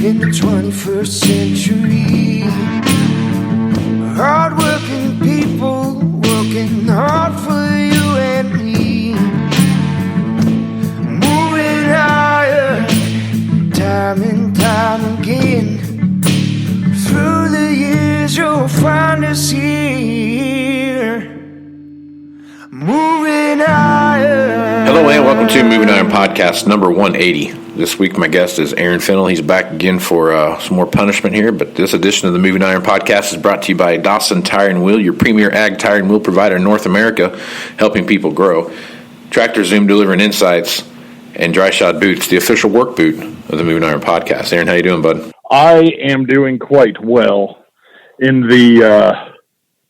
in the 21st century. Hard-working people working hard for you and me. Moving higher, time and time again. Through the years you'll find us here. Moving higher. Hello and welcome to Moving Iron Podcast number 180. This week my guest is Aaron Fennell. He's back again for some more punishment here, but this edition of the Moving Iron Podcast is brought to you by Dawson Tire & Wheel, your premier ag tire and wheel provider in North America, helping people grow. TractorZoom, delivering insights, and Dryshod Boots, the official work boot of the Moving Iron Podcast. Aaron, how you doing, bud? I am doing quite well in the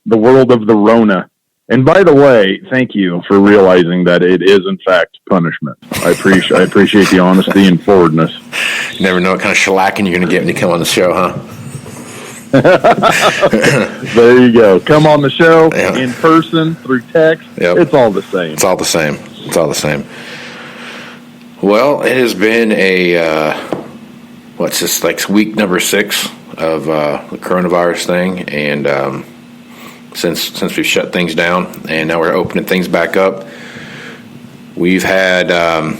world of the Rona. And by the way, thank you for realizing that it is in fact punishment. I appreciate the honesty and forwardness. You never know what kind of shellacking you're going to get when you come on the show, huh? There you go. Come on the show in person, through text. Yep. It's all the same. It's all the same. It's all the same. Well, it has been what's this, like week number 6 of the coronavirus thing, and since we've shut things down, and now we're opening things back up, we've had a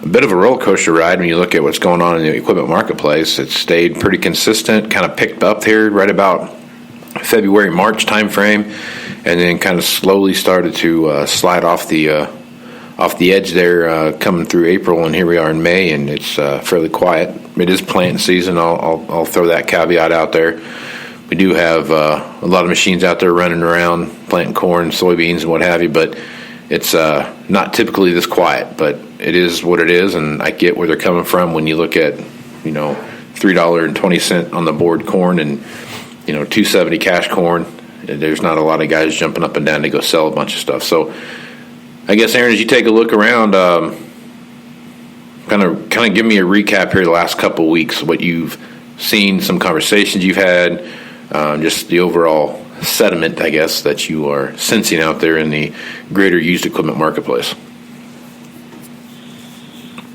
bit of a roller coaster ride when you look at what's going on in the equipment marketplace. It's stayed pretty consistent, kind of picked up here right about February, March time frame, and then kind of slowly started to slide off the edge there coming through April, and here we are in May, and it's fairly quiet. It is planting season. I'll throw that caveat out there. We do have a lot of machines out there running around planting corn, soybeans, and what have you, but it's not typically this quiet, but it is what it is, and I get where they're coming from when you look at, $3.20 on the board corn and, $2.70 cash corn. There's not a lot of guys jumping up and down to go sell a bunch of stuff. So I guess, Aaron, as you take a look around, kind of give me a recap here the last couple of weeks, what you've seen, some conversations you've had, just the overall sentiment, I guess, that you are sensing out there in the greater used equipment marketplace.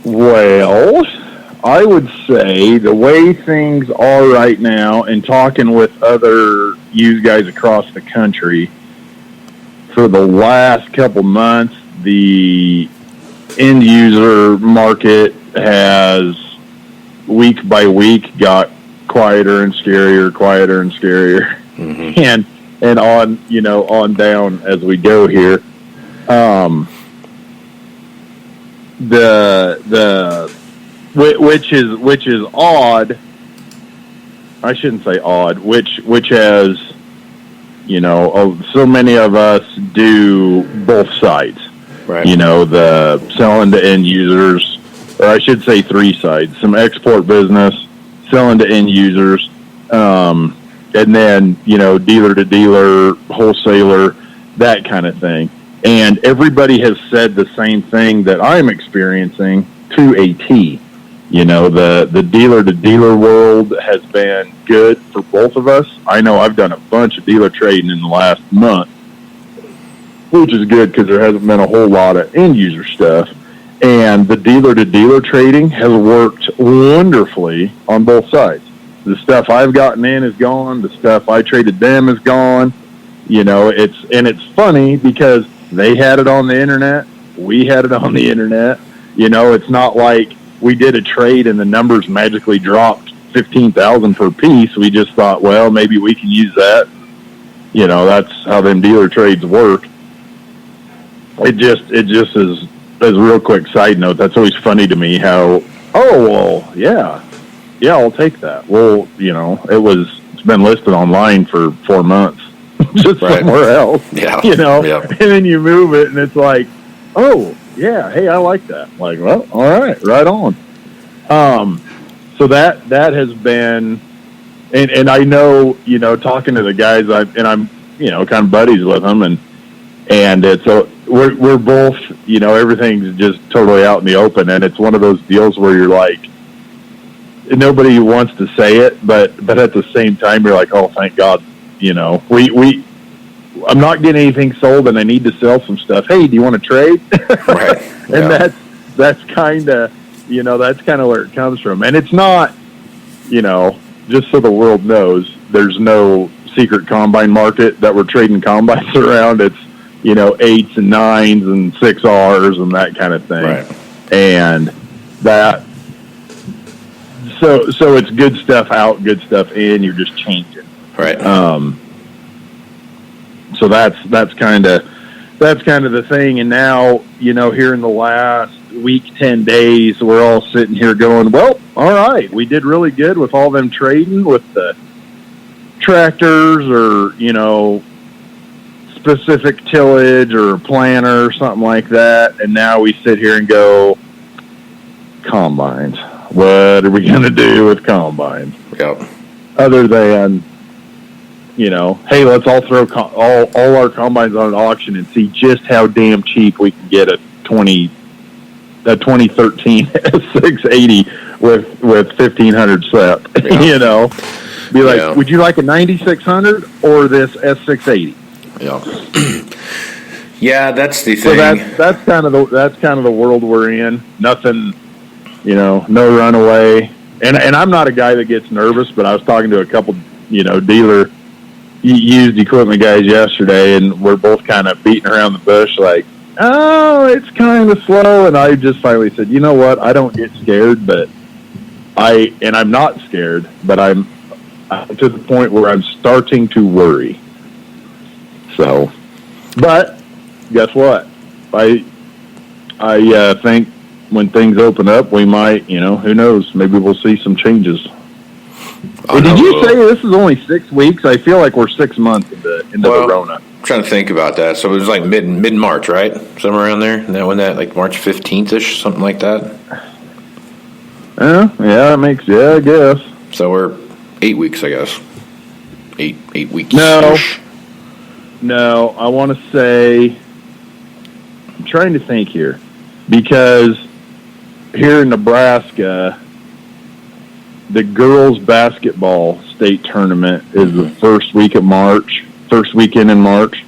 Well, I would say the way things are right now, and talking with other used guys across the country, for the last couple months, the end user market has week by week got quieter and scarier, mm-hmm. and on down as we go here. Which is odd. I shouldn't say odd. Which has, so many of us do both sides. Right. The selling to end users, or I should say 3 sides: some export business, selling to end users, and then, dealer to dealer, wholesaler, that kind of thing. And everybody has said the same thing that I'm experiencing to a T. The dealer to dealer world has been good for both of us. I know I've done a bunch of dealer trading in the last month, which is good because there hasn't been a whole lot of end user stuff. And the dealer to dealer trading has worked wonderfully on both sides. The stuff I've gotten in is gone. The stuff I traded them is gone. It's funny because they had it on the internet. We had it on the internet. It's not like we did a trade and the numbers magically dropped 15,000 per piece. We just thought, well, maybe we can use that. That's how them dealer trades work. It just is. As a real quick side note, that's always funny to me how, yeah, I'll take that. Well, it's been listed online for 4 months, just right. Somewhere else, yeah. And then you move it and it's like, oh yeah, hey, I like that. I'm like, well, all right on. So that has been, and I know, talking to the guys, I'm kind of buddies with them, and it's we're both, everything's just totally out in the open, and it's one of those deals where you're like, nobody wants to say it, but at the same time you're like, oh, thank God, I'm not getting anything sold and I need to sell some stuff. Hey, do you want to trade? Right. And that's kind of, that's kind of where it comes from. And it's not, just so the world knows, there's no secret combine market that we're trading combines around. It's, 8s and 9s and 6Rs and that kind of thing. Right. And that, so it's good stuff out, good stuff in, you're just changing. Right. So that's kind of the thing. And now, here in the last week, 10 days, we're all sitting here going, well, all right, we did really good with all them trading with the tractors or, specific tillage or planter or something like that. And now we sit here and go, combines. What are we going to do with combines? Yep. Other than, hey, let's all throw all our combines on an auction and see just how damn cheap we can get a 2013 S680 with 1,500 SEP. Yeah. Be like, would you like a 9600 or this S680? Yeah. Yeah, that's the So thing. that's kind of the world we're in. Nothing, no runaway. And I'm not a guy that gets nervous, but I was talking to a couple, dealer used equipment guys yesterday, and we're both kind of beating around the bush like, oh, it's kind of slow. And I just finally said, you know what? I don't get scared, but I'm not scared, but I'm to the point where I'm starting to worry. So, but guess what? I think when things open up, we might, who knows? Maybe we'll see some changes. Did you say this is only 6 weeks? I feel like we're 6 months into the Rona. I'm trying to think about that. So it was like mid-March, right? Somewhere around there? And then when that, like March 15th-ish, something like that? Yeah, I guess. So we're 8 weeks, I guess. Eight weeks. No, I want to say, I'm trying to think here, because here in Nebraska, the girls' basketball state tournament is the first weekend in March,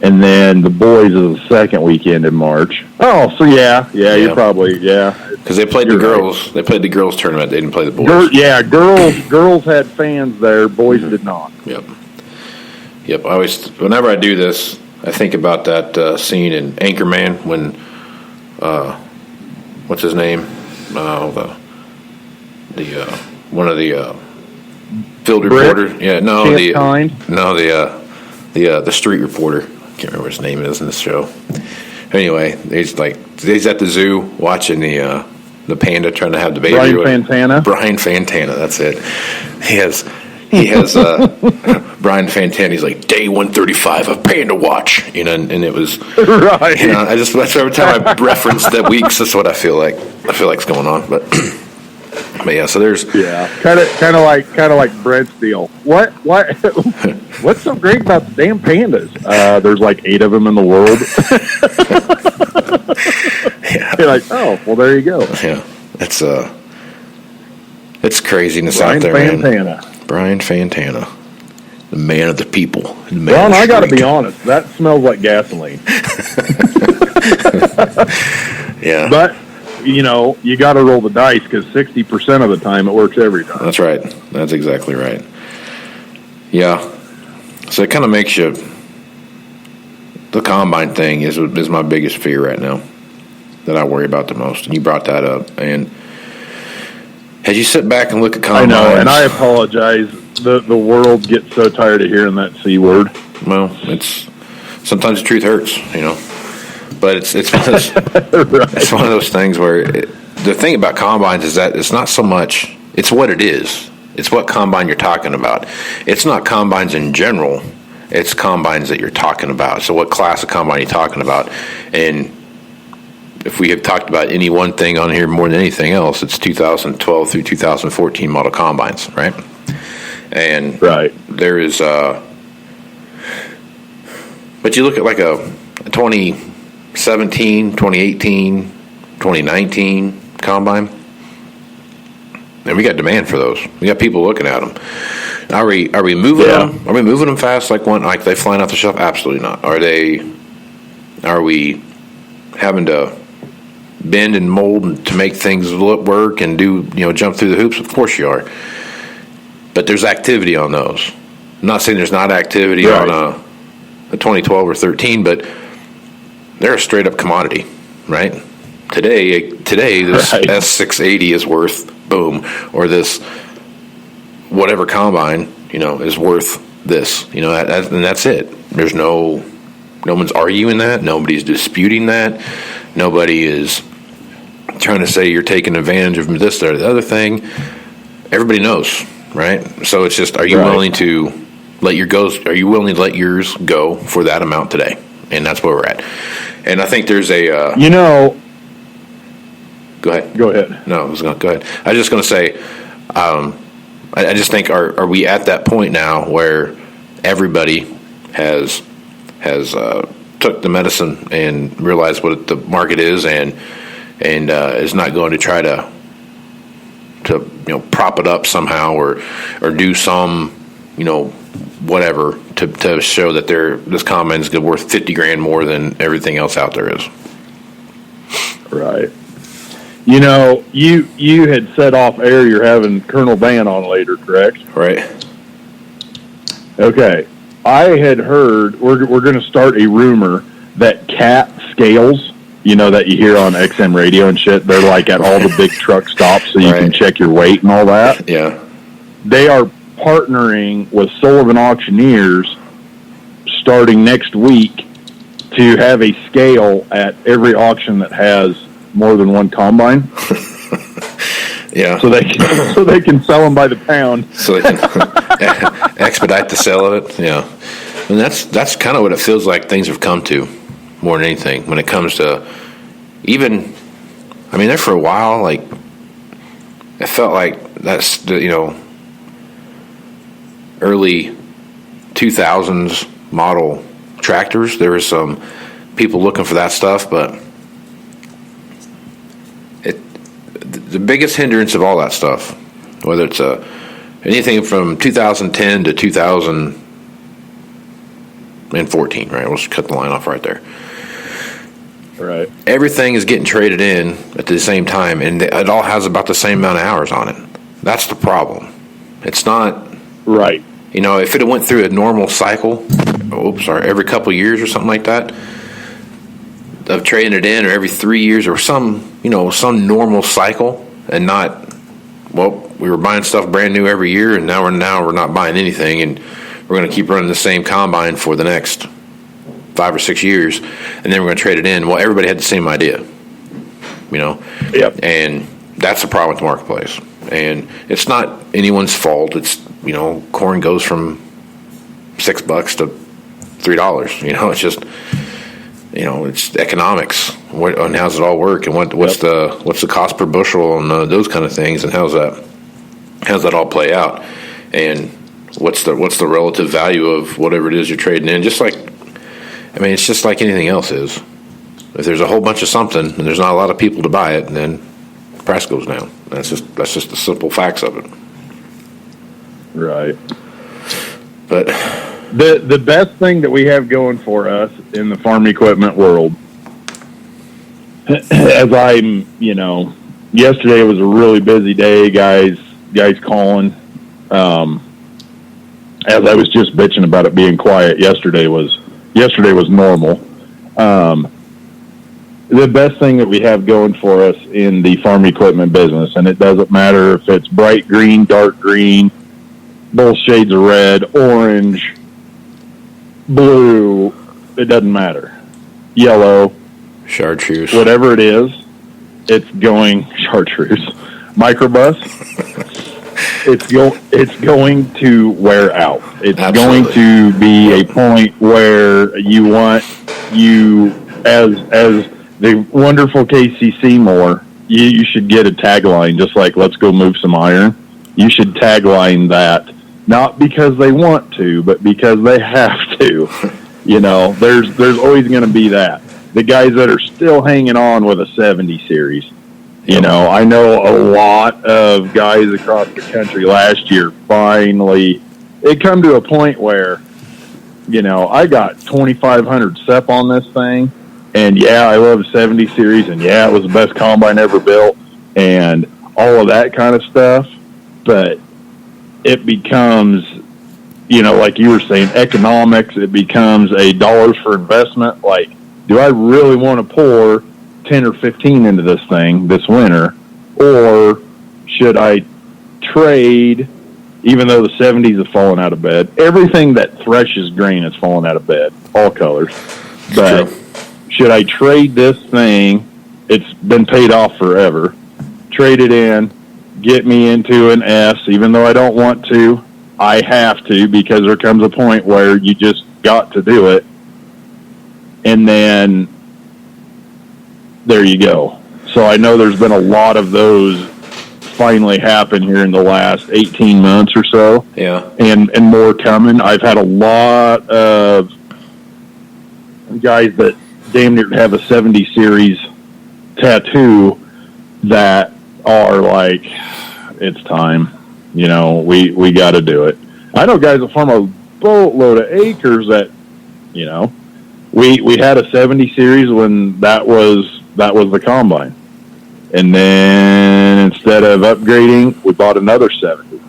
and then the boys is the second weekend in March. Oh, so yeah. You're probably, because they played the girls. Right. They played the girls' tournament. They didn't play the boys. Girls had fans there. Boys did not. Yep. Whenever I do this, I think about that scene in Anchorman when, what's his name? One of the field reporters. Yeah, no, the street reporter. I can't remember what his name is in this show. Anyway, he's at the zoo watching the panda trying to have the baby. Brian Fantana, that's it. He has Brian Fantana. He's like day 135 of Panda Watch, and it was right. That's every time I reference that weeks. That's what I feel like. Like's going on, but yeah. So there's kind of like Brent's deal. What? What's so great about the damn pandas? There's like 8 of them in the world. You're like, oh, well, there you go. Yeah, it's craziness out there, man. Brian Fantana, the man of the people. Well, I got to be honest, that smells like gasoline. Yeah. But, you got to roll the dice because 60% of the time it works every time. That's right. That's exactly right. Yeah. So it kind of makes you... The combine thing is my biggest fear right now that I worry about the most. And you brought that up. And as you sit back and look at combines... I know, and I apologize. The world gets so tired of hearing that C word. Well, sometimes the truth hurts, But it's one of those, right. It's one of those things where the thing about combines is that it's not so much, it's what it is. It's what combine you're talking about. It's not combines in general. It's combines that you're talking about. So what class of combine are you talking about? And if we have talked about any one thing on here more than anything else, it's 2012 through 2014 model combines, right? And there is, but you look at like a 2017, 2018, 2019 combine, and we got demand for those. We got people looking at them. Are we moving them? Are we moving them fast like they flying off the shelf? Absolutely not. Are we having to bend and mold to make things work and do, jump through the hoops? Of course you are. But there's activity on those. I'm not saying there's not activity on a 2012 or 13, but they're a straight up commodity, right? Today this S680 is worth boom, or this whatever combine, is worth this, and that's it. There's no one's arguing that. Nobody's disputing that. Nobody is trying to say you're taking advantage of this or the other thing. Everybody knows, right? So it's just, are you willing to let yours go for that amount today? And that's where we're at. And I think there's a Go ahead. No, I was going to go ahead. I was just going to say, I just think, are we at that point now where everybody has took the medicine and realized what the market is, and is not going to try to prop it up somehow or do some whatever to show that this combine is worth $50,000 more than everything else out there is. Right. You had said off air you're having Colonel Van on later, correct? Right. Okay. I had heard we're going to start a rumor that cat scales, that you hear on XM radio and shit, they're like at all the big truck stops so you can check your weight and all that. Yeah. They are partnering with Sullivan Auctioneers starting next week to have a scale at every auction that has more than one combine. Yeah. So they can sell them by the pound. So they can expedite the sale of it. Yeah. And that's kind of what it feels like things have come to more than anything when it comes to there for a while, like, it felt like that's the, early 2000s model tractors. There were some people looking for that stuff, but the biggest hindrance of all that stuff, whether it's anything from 2010 to 2014, right? We'll just cut the line off right there. Right. Everything is getting traded in at the same time, and it all has about the same amount of hours on it. That's the problem. It's not right. If it went through a normal cycle, every couple of years or something like that, of trading it in, or every 3 years, or some normal cycle, and not, we were buying stuff brand new every year, and now we're not buying anything, and we're going to keep running the same combine for the next 5 or 6 years, and then we're going to trade it in. Well, everybody had the same idea, Yep. And that's the problem with the marketplace. And it's not anyone's fault. It's, corn goes from $6 to $3. It's just, it's economics. And how's it all work? And what's the cost per bushel and those kind of things? And how's that all play out? And what's the relative value of whatever it is you're trading in? It's just like anything else is. If there's a whole bunch of something and there's not a lot of people to buy it, then the price goes down. That's just the simple facts of it. Right. But the best thing that we have going for us in the farm equipment world, as I'm, yesterday was a really busy day, guys calling. As I was just bitching about it being quiet, yesterday was normal. The best thing that we have going for us in the farm equipment business, and it doesn't matter if it's bright green, dark green, both shades of red, orange, blue, it doesn't matter. Yellow, chartreuse, whatever it is, it's going chartreuse, microbus. It's going to wear out. It's Absolutely. going to be a point where you want as the wonderful Casey Seymour, you should get a tagline just like "Let's go move some iron." You should tagline that, not because they want to, but because they have to. There's always going to be that. The guys that are still hanging on with a 70 series. I know a lot of guys across the country last year finally, it come to a point where, I got 2,500 SEP on this thing, And yeah, I love the 70 series, and yeah, it was the best combine ever built, and all of that kind of stuff. But it becomes, like you were saying, economics. It becomes a dollars for investment. Like, do I really want to pour 10 or 15 into this thing this winter, or should I trade? Even though the 70s have fallen out of bed, everything that threshes grain has fallen out of bed, all colors. But should I trade this thing? It's been paid off forever. Trade it in, get me into an S, even though I don't want to. I have to, because there comes a point where you just got to do it. And then there you go. So I know there's been a lot of those finally happen here in the last 18 months or so. Yeah. And more coming. I've had a lot of guys that damn near have a 70 series tattoo that are like, it's time. We got to do it. I know guys that farm a boatload of acres that, we had a 70 series when that was the combine. And then instead of upgrading, we bought another 70.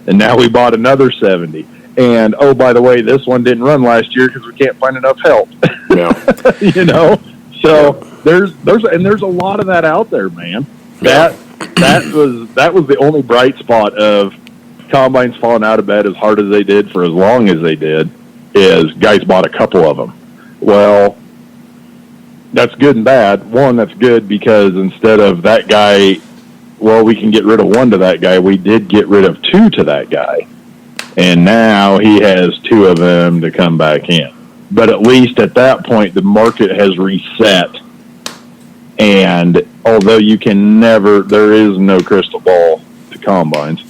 And now we bought another 70. And, oh, by the way, this one didn't run last year because we can't find enough help. Yeah. So there's a lot of that out there, man. Yeah. That was the only bright spot of combines falling out of bed as hard as they did for as long as they did, is guys bought a couple of them. Well, that's good and bad. One, that's good because instead of that guy, we can get rid of one to that guy. We did get rid of two to that guy. And now he has two of them to come back in. But at least at that point, the market has reset. And although there is no crystal ball to combines,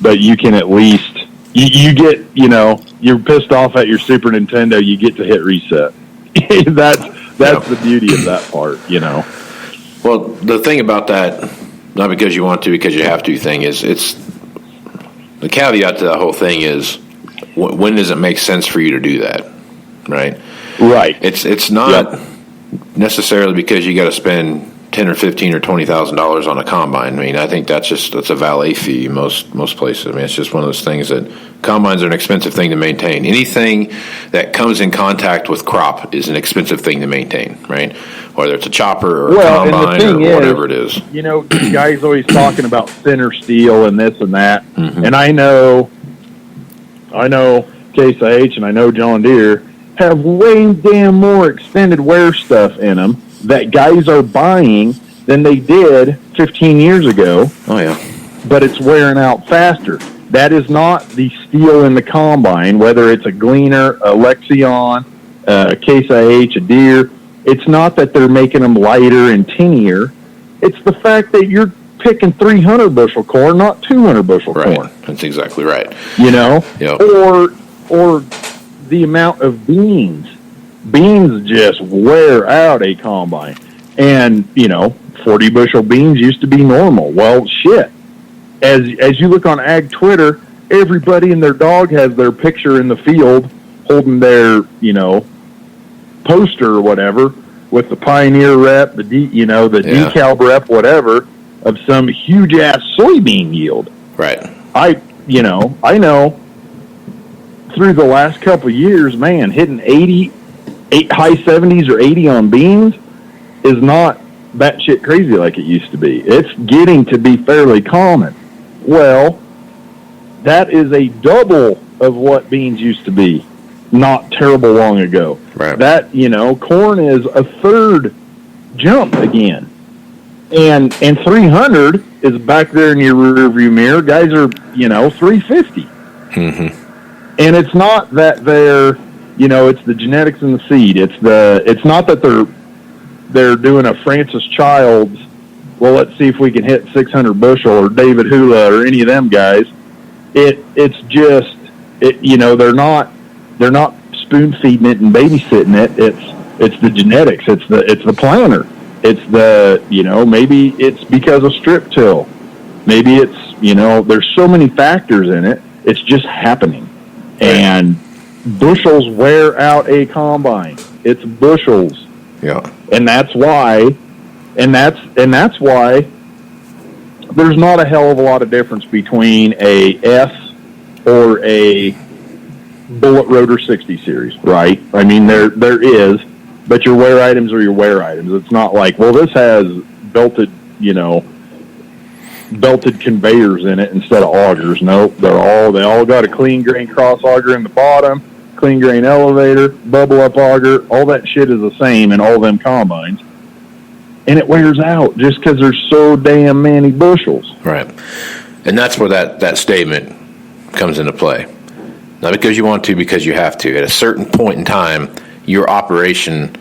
but you can at least, you get, you're pissed off at your Super Nintendo, you get to hit reset. That's the beauty of that part, Well, the thing about that, not because you want to, because you have to thing is, it's the caveat to that whole thing is, when does it make sense for you to do that, right? Right. It's not necessarily because you got to spend $10 or $15 or $20,000 on a combine. I mean, I think that's a valet fee most places. I mean, it's just one of those things that combines are an expensive thing to maintain. Anything that comes in contact with crop is an expensive thing to maintain, right? Whether it's a chopper or a combine or whatever it is. Guys always talking about thinner steel and this and that. Mm-hmm. And I know Case IH and I know John Deere have way damn more extended wear stuff in them that guys are buying than they did 15 years ago. Oh, yeah. But it's wearing out faster. That is not the steel in the combine, whether it's a Gleaner, a Lexion, a Case IH, a Deere. It's not that they're making them lighter and tinier. It's the fact that you're picking 300 bushel corn, not 200 bushel corn. That's exactly right. Yep. Or the amount of beans. Beans just wear out a combine. And, 40 bushel beans used to be normal. Well, shit. As you look on Ag Twitter, everybody and their dog has their picture in the field holding their, poster or whatever with the Pioneer rep, the DeKalb rep, whatever, of some huge-ass soybean yield. Right. I know through the last couple of years, man, hitting 8 high 70s or 80 on beans is not batshit crazy like it used to be. It's getting to be fairly common. Well, that is a double of what beans used to be not terrible long ago. Right. That, corn is a third jump again. And 300 is back there in your rearview mirror. Guys are, 350. Mm-hmm. And it's not that they're, it's the genetics in the seed. It's not that they're doing a Francis Childs, well, let's see if we can hit 600 bushel, or David Hula, or any of them guys. It's just, they're not spoon feeding it and babysitting it. It's the genetics. It's the planter. It's the, maybe it's because of strip till. Maybe it's, there's so many factors in it. It's just happening. And bushels wear out a combine. It's bushels. Yeah. And that's why there's not a hell of a lot of difference between a S or a Bullet Rotor 60 series, right? I mean, there is, but your wear items are your wear items. It's not like, well, this has belted conveyors in it instead of augers. Nope, they all got a clean grain cross auger in the bottom, clean grain elevator, bubble up auger. All that shit is the same in all them combines. And it wears out just because there's so damn many bushels. Right. And that's where that statement comes into play. Not because you want to, because you have to. At a certain point in time, your operation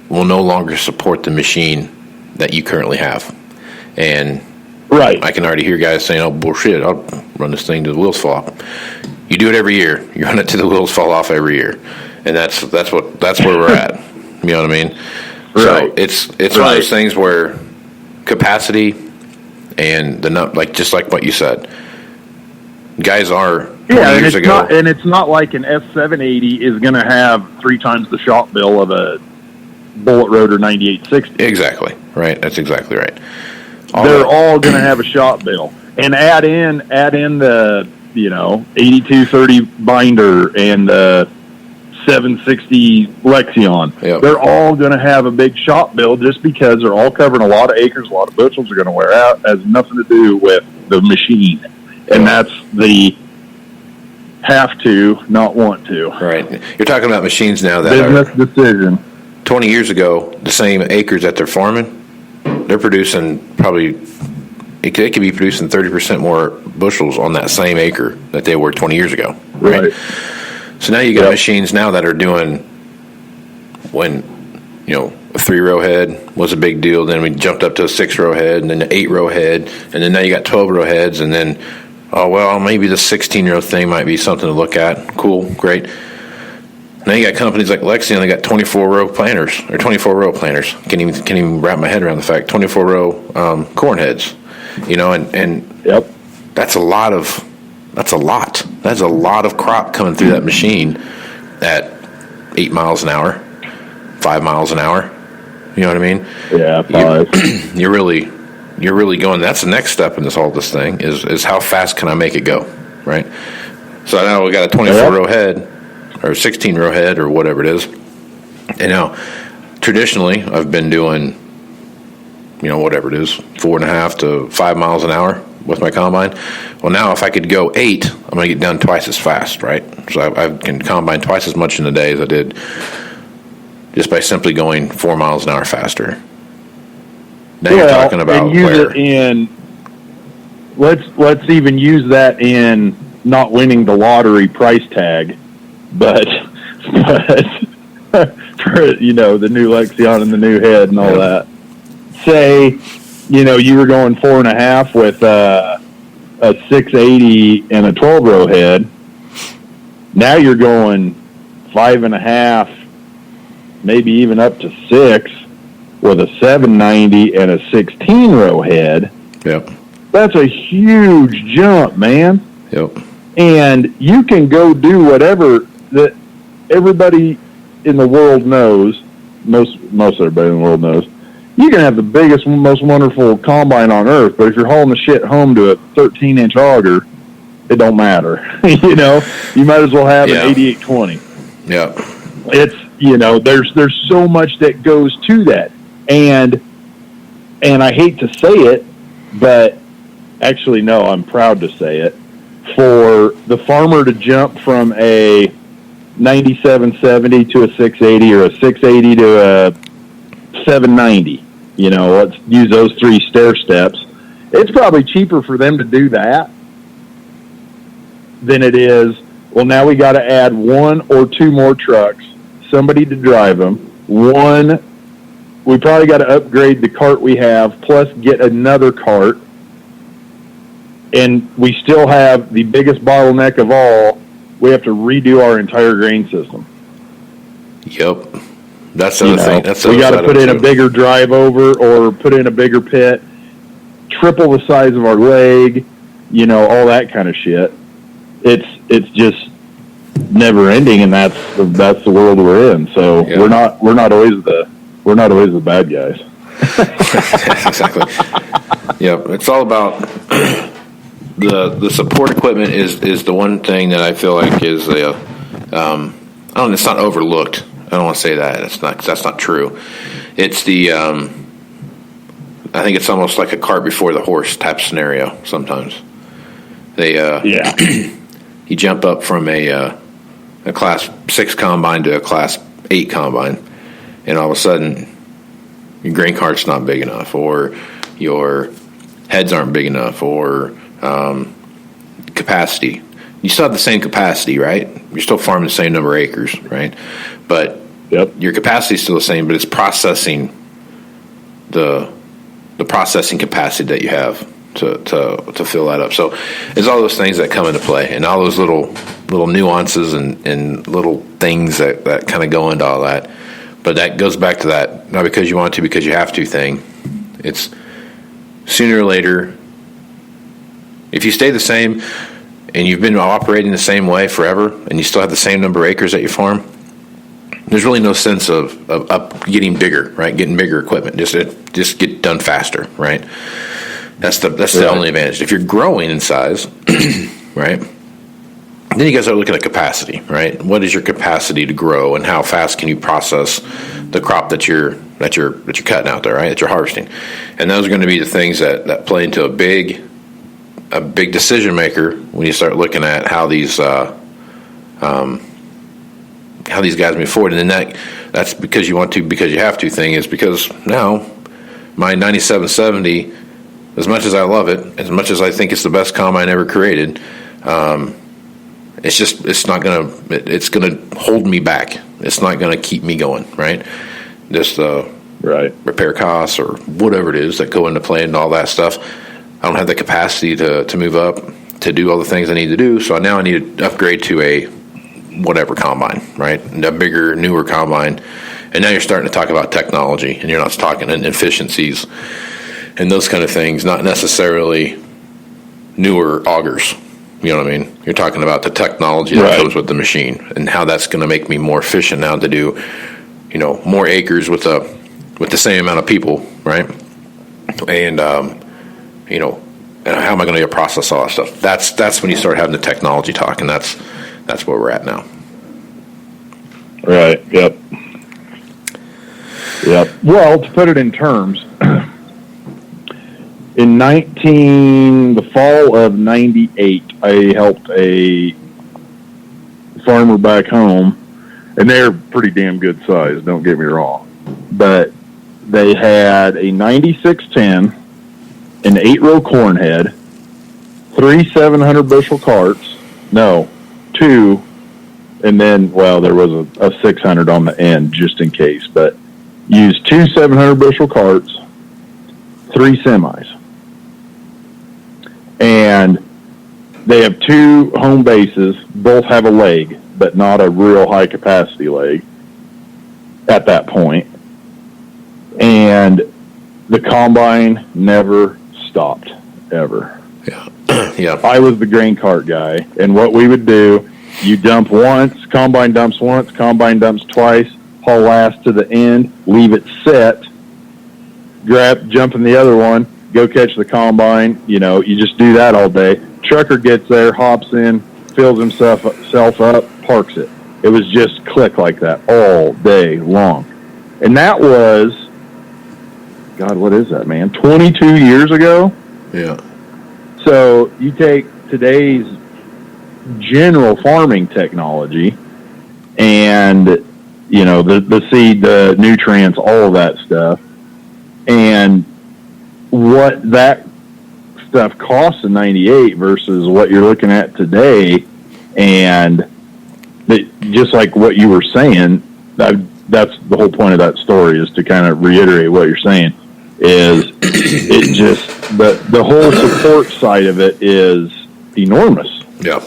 will no longer support the machine that you currently have. And right. I can already hear guys saying, oh, bullshit, I'll run this thing till the wheels fall off. You do it every year. You run it till the wheels fall off every year. And that's where we're at. You know what I mean? Right. So it's one of those things where capacity and just like what you said, guys are 20 years ago. And it's not like an S780 is going to have 3 times the shop bill of a Bullet Rotor 9860. Exactly. Right. That's exactly right. They're all going to have a shop bill, and add in the 8230 binder and the 760 Lexion. Yep. They're all going to have a big shop bill just because they're all covering a lot of acres, a lot of bushels are going to wear out. It has nothing to do with the machine, and that's the have to, not want to. Right. You're talking about machines now that business decision. 20 years ago, the same acres that they're farming, they're producing probably, they could be producing 30% more bushels on that same acre that they were 20 years ago. Right. So now you got machines now that are doing, when, a 3-row head was a big deal. Then we jumped up to a 6-row head, and then the 8-row head, and then now you got 12-row heads, and then, maybe the 16-row thing might be something to look at. Cool, great. Now you got companies like Lexion, they got 24-row planters, or 24-row planters. Can't even wrap my head around the fact. 24-row corn heads, and yep. That's a lot. That's a lot of crop coming through that machine at 8 miles an hour, 5 miles an hour. You know what I mean? Yeah, 5. You're really going. That's the next step in this thing is how fast can I make it go, right? So now we got a 24-row head or 16-row head or whatever it is. And now, traditionally, I've been doing, whatever it is, 4.5 to 5 miles an hour with my combine. Well, now if I could go 8, I'm going to get done twice as fast, right? So I can combine twice as much in a day as I did just by simply going 4 miles an hour faster. Now you're talking about and use it in. Let's even use that in not winning the lottery price tag, but for the new Lexion and the new head and all that. Say, you were going 4.5 with a 680 and a 12-row head. Now you're going 5.5, maybe even up to 6 with a 790 and a 16-row head. Yep. That's a huge jump, man. Yep. And you can go do whatever that everybody in the world knows, most everybody in the world knows. You can have the biggest, most wonderful combine on earth, but if you're hauling the shit home to a 13-inch auger, it don't matter. You might as well have an 8820. Yeah. It's, there's so much that goes to that. And I hate to say it, but actually, no, I'm proud to say it. For the farmer to jump from a 9770 to a 680 or a 680 to a 790, let's use those 3 stair steps. It's probably cheaper for them to do that than it is, well, now we got to add 1 or 2 more trucks, somebody to drive them. We probably got to upgrade the cart we have, plus get another cart. And we still have the biggest bottleneck of all. We have to redo our entire grain system. Yep. That's the other thing. We got to put in a bigger drive over or put in a bigger pit, triple the size of our leg, all that kind of shit. It's just never ending, and that's the world we're in. So we're not always We're not always the bad guys. Exactly. Yeah, it's all about the support equipment is the one thing that I feel like is it's not overlooked. I don't want to say that. That's not true. It's the I think it's almost like a cart before the horse type scenario sometimes. You jump up from a Class 6 combine to a Class 8 combine, and all of a sudden your grain cart's not big enough, or your heads aren't big enough, or capacity. You still have the same capacity, right? You're still farming the same number of acres, right? But your capacity is still the same, but it's processing the processing capacity that you have to fill that up. So it's all those things that come into play, and all those little nuances and little things that kind of go into all that. But that goes back to that, not because you want to, because you have to thing. It's sooner or later, if you stay the same and you've been operating the same way forever and you still have the same number of acres that you farm, there's really no sense of getting bigger, right? Getting bigger equipment. Just get done faster, right? That's the only advantage. If you're growing in size, right? Then you guys are looking at capacity, right? What is your capacity to grow, and how fast can you process the crop that you're cutting out there, right? That you're harvesting, and those are going to be the things that play into a big decision maker when you start looking at how these guys move forward. And then that's because you want to, because you have to thing is because now my 9770, as much as I love it, as much as I think it's the best combine ever created, it's going to hold me back. It's not going to keep me going, right? Just repair costs or whatever it is that go into play and all that stuff. I don't have the capacity to move up to do all the things I need to do. So now I need to upgrade to a whatever combine, right? A bigger, newer combine. And now you're starting to talk about technology, and you're not talking efficiencies and those kind of things, not necessarily newer augers. You know what I mean? You're talking about the technology that comes with the machine and how that's going to make me more efficient now to do, more acres with the same amount of people, right? And how am I going to process all that stuff? That's when you start having the technology talk, and that's where we're at now. Right. Yep. Well, to put it in terms, in the fall of 98, I helped a farmer back home, and they're pretty damn good size, don't get me wrong. But they had a 9610, an 8-row corn head, 3 700 bushel carts, two, and then, there was a 600 on the end just in case, but used 2 700 bushel carts, 3 semis. And they have 2 home bases, both have a leg, but not a real high capacity leg at that point. And the combine never stopped, ever. Yeah. I was the grain cart guy, and what we would do, you dump once, combine dumps once, combine dumps twice, haul last to the end, leave it set, jump in the other one, go catch the combine. You just do that all day. Trucker gets there, hops in, fills himself up, parks it. It was just click like that all day long. And that was, God, what is that, man? 22 years ago? Yeah. So you take today's general farming technology and, the seed, the nutrients, all of that stuff, and what that stuff costs in 98 versus what you're looking at today, and just like what you were saying, that's the whole point of that story, is to kind of reiterate what you're saying, is it just, the whole support side of it is enormous. Yeah.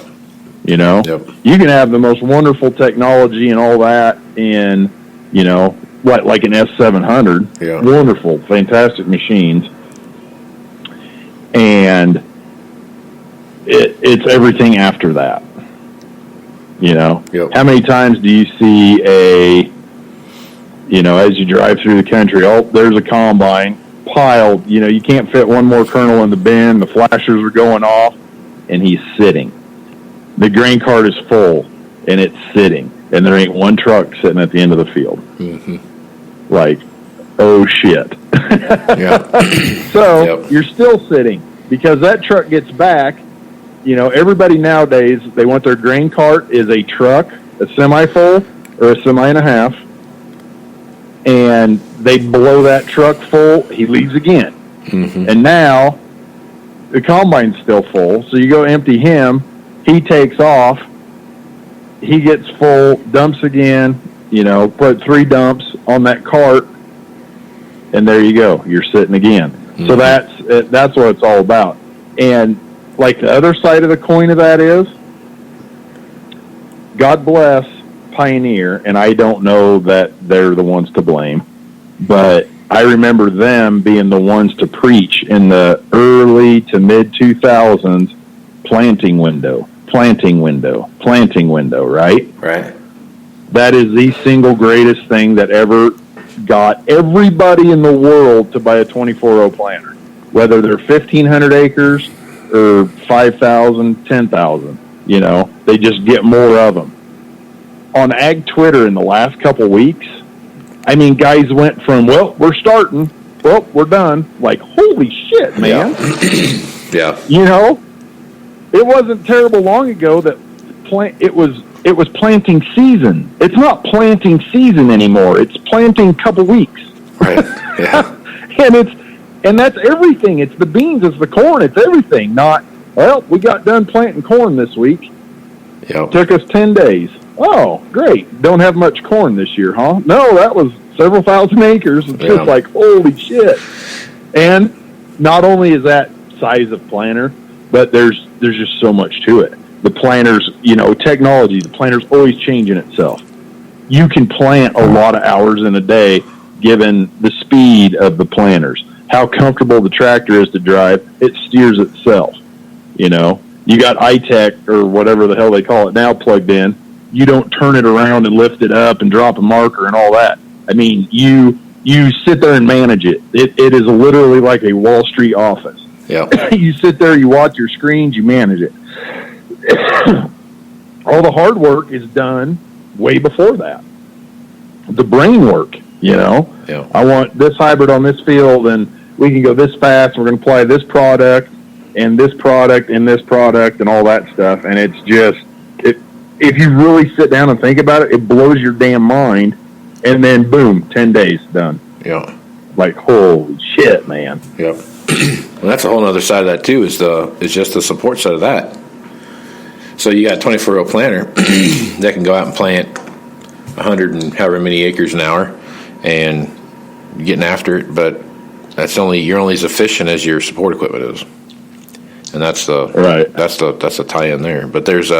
Yep. You can have the most wonderful technology and all that in, like an S700, wonderful, fantastic machines, and it's everything after that. How many times do you see as you drive through the country, oh, there's a combine piled. You can't fit one more kernel in the bin. The flashers are going off, and he's sitting. The grain cart is full, and it's sitting, and there ain't one truck sitting at the end of the field. Mm-hmm. Like, oh, shit. So you're still sitting because that truck gets back. Everybody nowadays, they want their grain cart is a truck, a semi-full or a semi-and-a-half, and they blow that truck full, he leaves again. Mm-hmm. And now the combine's still full, so you go empty him, he takes off, he gets full, dumps again, put 3 dumps on that cart, and there you go, you're sitting again. Mm-hmm. So that's what it's all about. And like the other side of the coin of that is, God bless Pioneer, and I don't know that they're the ones to blame, but I remember them being the ones to preach in the early to mid 2000s planting window, right? Right. That is the single greatest thing that ever got everybody in the world to buy a 24-row planter, whether they're 1,500 acres or 5,000, 10,000. They just get more of them. On Ag Twitter in the last couple weeks, guys went from, well, we're starting, well, we're done. Like, holy shit, man. Yeah. It wasn't terrible long ago that it was planting season. It's not planting season anymore. It's planting couple weeks. Right. Yeah. and that's everything. It's the beans, it's the corn, it's everything. Not, well, we got done planting corn this week. Yep. Took us 10 days. Oh, great. Don't have much corn this year, huh? No, that was several thousand acres. It's just like, holy shit. And not only is that size of planter, but there's just so much to it. The planters, technology, the planter's always changing itself. You can plant a lot of hours in a day given the speed of the planters. How comfortable the tractor is to drive, it steers itself. You got iTech or whatever the hell they call it now plugged in. You don't turn it around and lift it up and drop a marker and all that. You sit there and manage it. It is literally like a Wall Street office. Yeah. You sit there, you watch your screens, you manage it. All the hard work is done way before that. The brain work, Yeah. I want this hybrid on this field, and we can go this fast. We're going to apply this product and this product and this product and all that stuff. And it's just, if you really sit down and think about it, it blows your damn mind. And then, boom, 10 days, done. Yeah. Like, holy shit, man. Yep. Well, that's a whole other side of that, too, is just the support side of that. So you got a 24-row planter that can go out and plant 100 and however many acres an hour and getting after it, but you're only as efficient as your support equipment is. And that's the tie-in there. But there's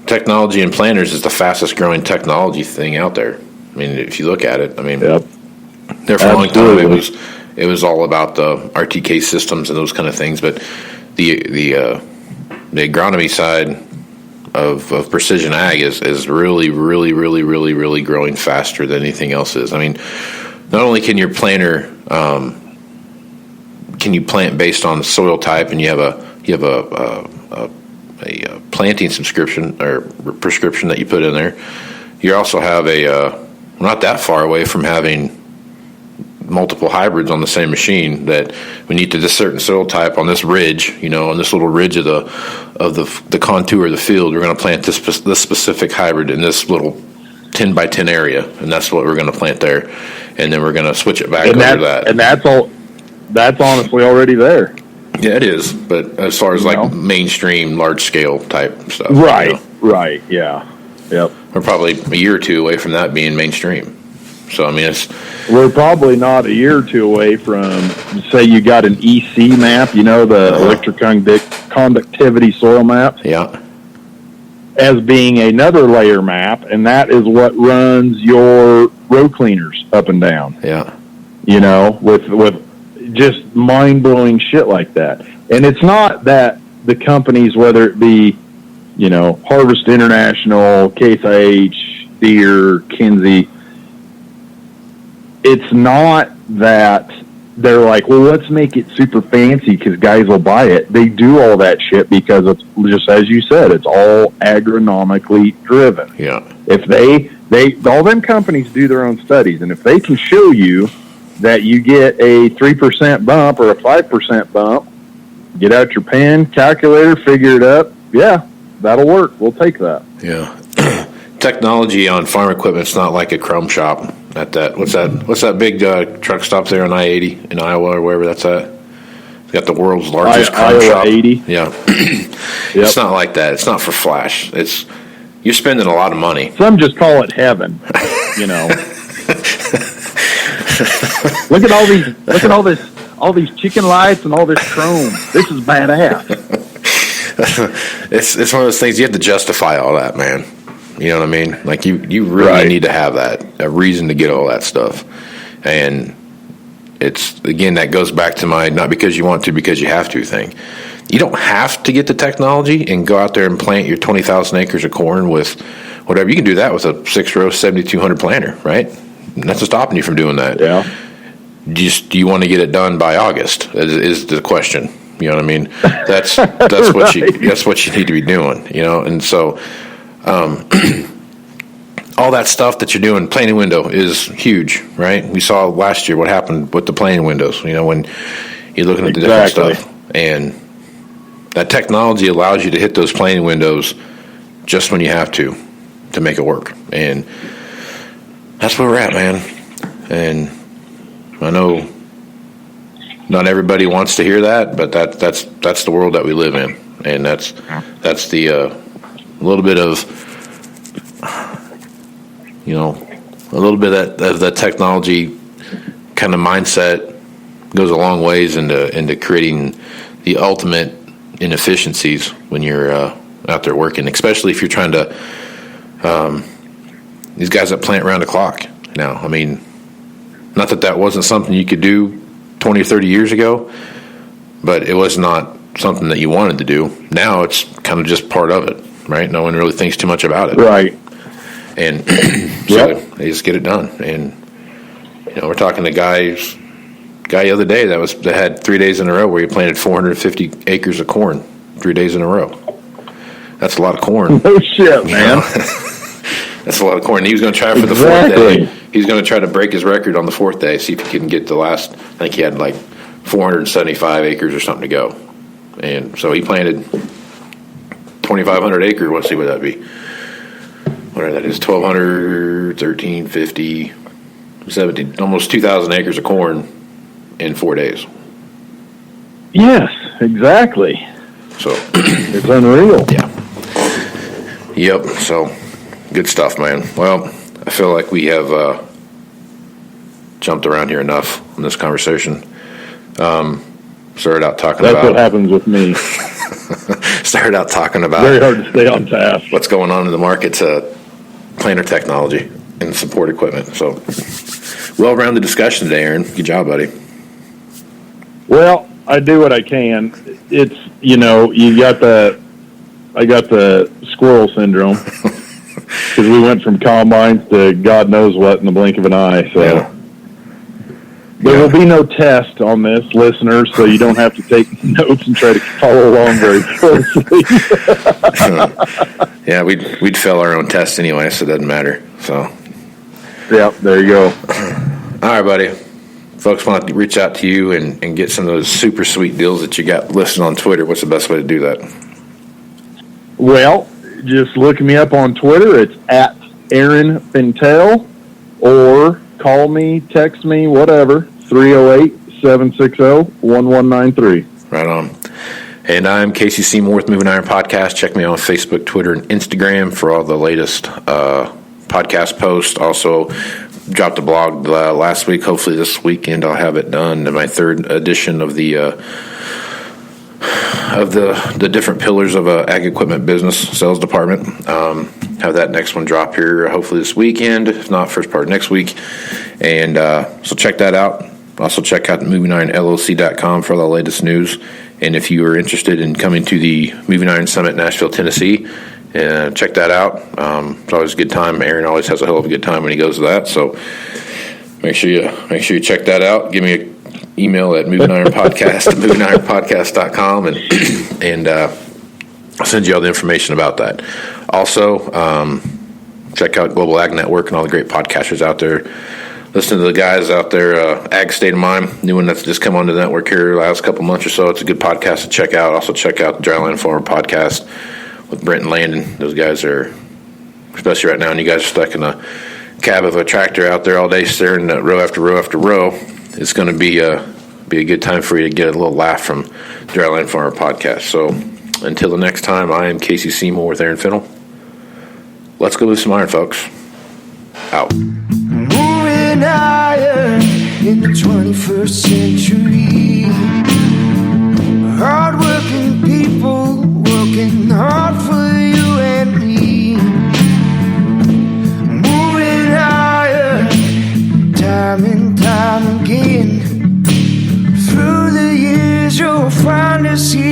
technology in planters is the fastest growing technology thing out there. If you look at it, Yep. There for a long time it was all about the RTK systems and those kind of things, but the agronomy side of precision ag is really, really, really, really, really growing faster than anything else is. Not only can your planter can you plant based on soil type, and you have a planting subscription or prescription that you put in there. You also have we're not that far away from having multiple hybrids on the same machine that we need to this certain soil type on this ridge, on this little ridge of the contour of the field. We're going to plant this specific hybrid in this little 10 by 10 area, and that's what we're going to plant there. And then we're going to switch it back over that. And that's honestly already there. Yeah, it is. But as far as mainstream, large scale type stuff, right, yeah, yep. We're probably a year or two away from that being mainstream. So we're probably not a year or two away from, say, you got an EC map, the electric conductivity soil map. Yeah. As being another layer map, and that is what runs your row cleaners up and down. Yeah. With just mind-blowing shit like that. And it's not that the companies, whether it be, Harvest International, Case IH, Deere, Kinsey, it's not that they're like, well, let's make it super fancy because guys will buy it. They do all that shit because it's just, as you said, it's all agronomically driven. Yeah. If they all them companies do their own studies, and if they can show you that you get a 3% bump or a 5% bump, get out your pen, calculator, figure it up. Yeah, that'll work. We'll take that. Yeah. Technology on farm equipment's not like a crumb shop at that. What's that big truck stop there on I-80 in Iowa or wherever that's at? It's got the world's largest crumb Iowa shop. 80. Yeah. Yep. It's not like that. It's not for flash. You're spending a lot of money. Some just call it heaven. Look at all these chicken lights and all this chrome. This is badass. It's one of those things you have to justify all that, man. You know what I mean? Like you really need to have a reason to get all that stuff. And it's, again, that goes back to my not because you want to, because you have to thing. You don't have to get the technology and go out there and plant your 20,000 acres of corn with whatever. You can do that with a 6-row 7,200 planter, right? Nothing's stopping you from doing that. Yeah. Do you want to get it done by August? Is the question. You know what I mean? That's what you need to be doing. And so all that stuff that you're doing, planting window is huge, right? We saw last year what happened with the planting windows. When you're looking at the different stuff, and that technology allows you to hit those planting windows just when you have to make it work. And that's where we're at, man. And I know not everybody wants to hear that, but that's the world that we live in, and that's the a little bit of that technology kind of mindset goes a long ways into creating the ultimate inefficiencies when you're out there working, especially if you're trying to these guys that plant around the clock now. I mean, not that wasn't something you could do 20 or 30 years ago, but it was not something that you wanted to do. Now it's kind of just part of it, right? No one really thinks too much about it. Right. And so they just get it done. And, we're talking to guy the other day that had 3 days in a row where he planted 450 acres of corn 3 days in a row. That's a lot of corn. No shit, man. That's a lot of corn. He was going to try for the fourth day. He's going to try to break his record on the fourth day, see if he can get the last. I think he had like 475 acres or something to go. And so he planted 2,500 acres. Let's see what that'd be. Whatever that is, 1,200, 1,350, 17, almost 2,000 acres of corn in 4 days. Yes, exactly. So it's unreal. Yeah. Yep. So good stuff, man. Well, I feel like we have jumped around here enough in this conversation. Started out talking about... That's what happens with me. Started out talking about... Very hard to stay on task. What's going on in the market to planter technology and support equipment. So, well-rounded discussion today, Aaron. Good job, buddy. Well, I do what I can. It's, I got the squirrel syndrome. Because we went from combines to God knows what in the blink of an eye. So there will be no test on this, listeners, so you don't have to take notes and try to follow along very closely. Yeah, we'd fail our own test anyway, so it doesn't matter. So, yeah, there you go. All right, buddy. Folks want to reach out to you and get some of those super sweet deals that you got listed on Twitter. What's the best way to do that? Well, just look me up on Twitter. It's at Aaron Pintel, or call me, text me, whatever, 308-760-1193. Right on. And I'm Casey Seymour with Moving Iron Podcast. Check me out on Facebook, Twitter, and Instagram for all the latest podcast posts. Also, dropped a blog last week. Hopefully this weekend I'll have it done. My third edition of the different pillars of a ag equipment business sales department. Have that next one drop here hopefully this weekend, if not first part next week. And so check that out. Also check out movingironllc.com for all the latest news. And if you are interested in coming to the Moving Iron Summit, Nashville, Tennessee, and check that out. It's always a good time. Aaron always has a hell of a good time when he goes to that. So make sure you check that out. Give me an email at movingtironpodcast at movingtironpodcast.com and I'll send you all the information about that. Also, check out Global Ag Network and all the great podcasters out there. Listen to the guys out there, Ag State of Mind, new one that's just come onto the network here the last couple months or so. It's a good podcast to check out. Also check out the Dryland Farmer podcast with Brent and Landon. Those guys are, especially right now, and you guys are stuck in a cab of a tractor out there all day staring at row after row after row. It's going to be a good time for you to get a little laugh from Dryland Farmer podcast. So until the next time, I am Casey Seymour with Aaron Finnell. Let's go lose some iron, folks. Out. Moving higher in the 21st century. Hard-working people working hard for you and me. Moving higher, time and time again. Through the years you'll find us here.